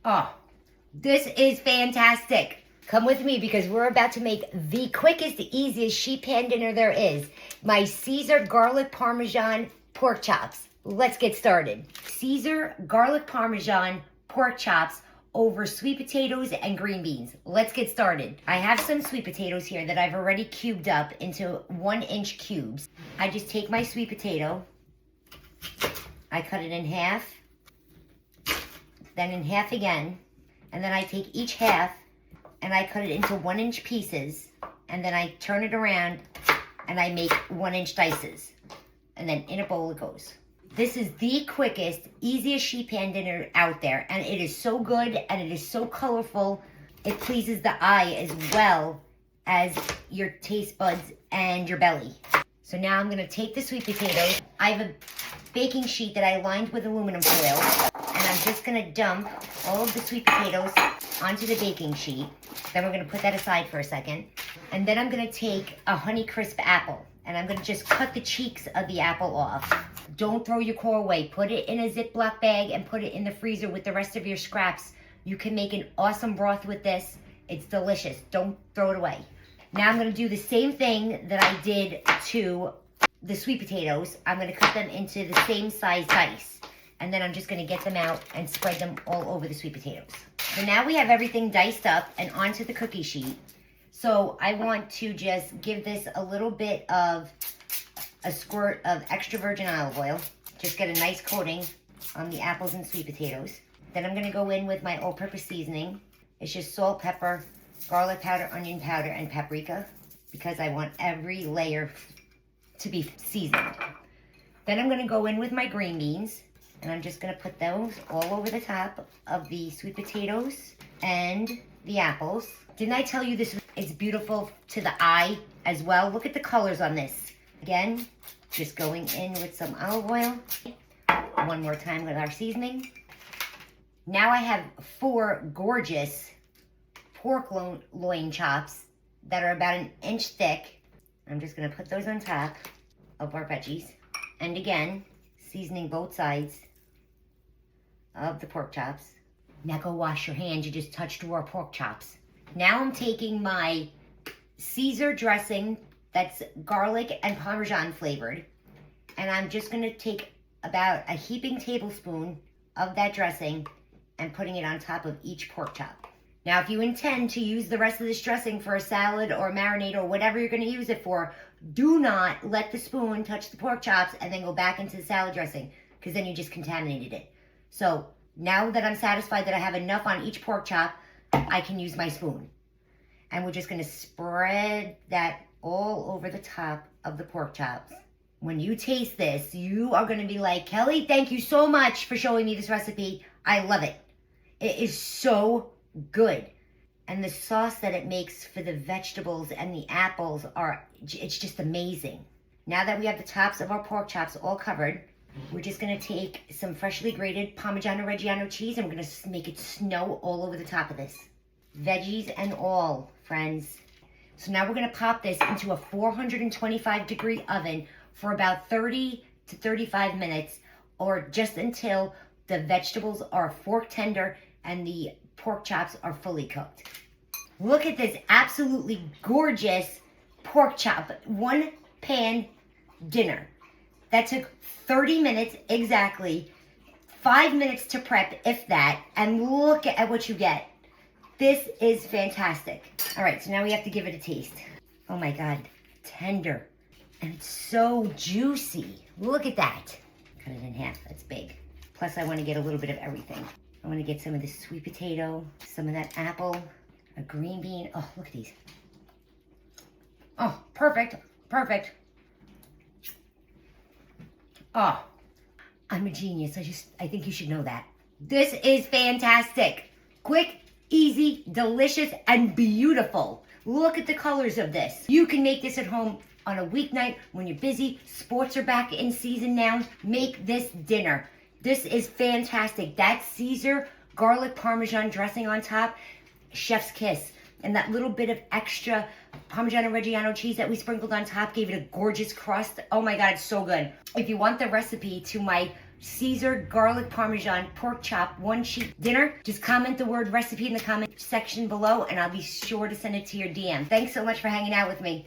Oh, this is fantastic. Come with me because we're about to make the quickest, easiest sheet pan dinner there is. My Caesar Garlic Parmesan Pork Chops. Let's get started. Caesar Garlic Parmesan Pork Chops over sweet potatoes and green beans. Let's get started. I have some sweet potatoes here that I've already cubed up into 1-inch cubes. I just take my sweet potato, I cut it in half, then in half again, and then I take each half and I cut it into 1-inch pieces, and then I turn it around and I make 1-inch dices, and then in a bowl it goes. This is the quickest, easiest sheet pan dinner out there, and it is so good and it is so colorful. It pleases the eye as well as your taste buds and your belly. So now I'm gonna take the sweet potatoes. I have a baking sheet that I lined with aluminum foil, and I'm just gonna dump all of the sweet potatoes onto the baking sheet. Then we're gonna put that aside for a second. And then I'm gonna take a Honeycrisp apple, and I'm gonna just cut the cheeks of the apple off. Don't throw your core away. Put it in a Ziploc bag and put it in the freezer with the rest of your scraps. You can make an awesome broth with this. It's delicious. Don't throw it away. Now I'm gonna do the same thing that I did to the sweet potatoes. I'm gonna cut them into the same size dice. And then I'm just gonna get them out and spread them all over the sweet potatoes. So now we have everything diced up and onto the cookie sheet. So I want to just give this a little bit of a squirt of extra virgin olive oil. Just get a nice coating on the apples and sweet potatoes. Then I'm gonna go in with my all-purpose seasoning. It's just salt, pepper, garlic powder, onion powder, and paprika, because I want every layer to be seasoned. Then I'm gonna go in with my green beans, and I'm just gonna put those all over the top of the sweet potatoes and the apples. Didn't I tell you this is beautiful to the eye as well? Look at the colors on this. Again, just going in with some olive oil. One more time with our seasoning. Now I have 4 gorgeous pork loin chops that are about 1 inch thick. I'm just gonna put those on top of our veggies. And again, seasoning both sides of the pork chops. Now go wash your hands, you just touched raw pork chops. Now I'm taking my Caesar dressing that's garlic and Parmesan flavored, and I'm just gonna take about a heaping tablespoon of that dressing and putting it on top of each pork chop. Now, if you intend to use the rest of this dressing for a salad or a marinade or whatever you're gonna use it for, do not let the spoon touch the pork chops and then go back into the salad dressing, because then you just contaminated it. So now that I'm satisfied that I have enough on each pork chop, I can use my spoon. And we're just gonna spread that all over the top of the pork chops. When you taste this, you are gonna be like, Kelly, thank you so much for showing me this recipe. I love it. It is so good. And the sauce that it makes for the vegetables and the apples it's just amazing. Now that we have the tops of our pork chops all covered, we're just gonna take some freshly grated Parmigiano-Reggiano cheese and we're gonna make it snow all over the top of this. Veggies and all, friends. So now we're gonna pop this into a 425-degree oven for about 30 to 35 minutes, or just until the vegetables are fork tender and the pork chops are fully cooked. Look at this absolutely gorgeous pork chop, 1-pan dinner. That took 30 minutes exactly, 5 minutes to prep, if that, and look at what you get. This is fantastic. All right, so now we have to give it a taste. Oh my God, tender. And it's so juicy. Look at that. Cut it in half, that's big. Plus I wanna get a little bit of everything. I wanna get some of the sweet potato, some of that apple, a green bean. Oh, look at these. Oh, perfect, perfect. Oh, I'm a genius. I think you should know that. This is fantastic. Quick, easy, delicious, and beautiful. Look at the colors of this. You can make this at home on a weeknight when you're busy. Sports are back in season now. Make this dinner. This is fantastic. That Caesar garlic Parmesan dressing on top, chef's kiss. And that little bit of extra Parmigiano-Reggiano cheese that we sprinkled on top gave it a gorgeous crust. Oh my God, it's so good. If you want the recipe to my Caesar garlic parmesan pork chop, 1 sheet dinner. Just comment the word recipe in the comment section below and I'll be sure to send it to your DM. Thanks so much for hanging out with me.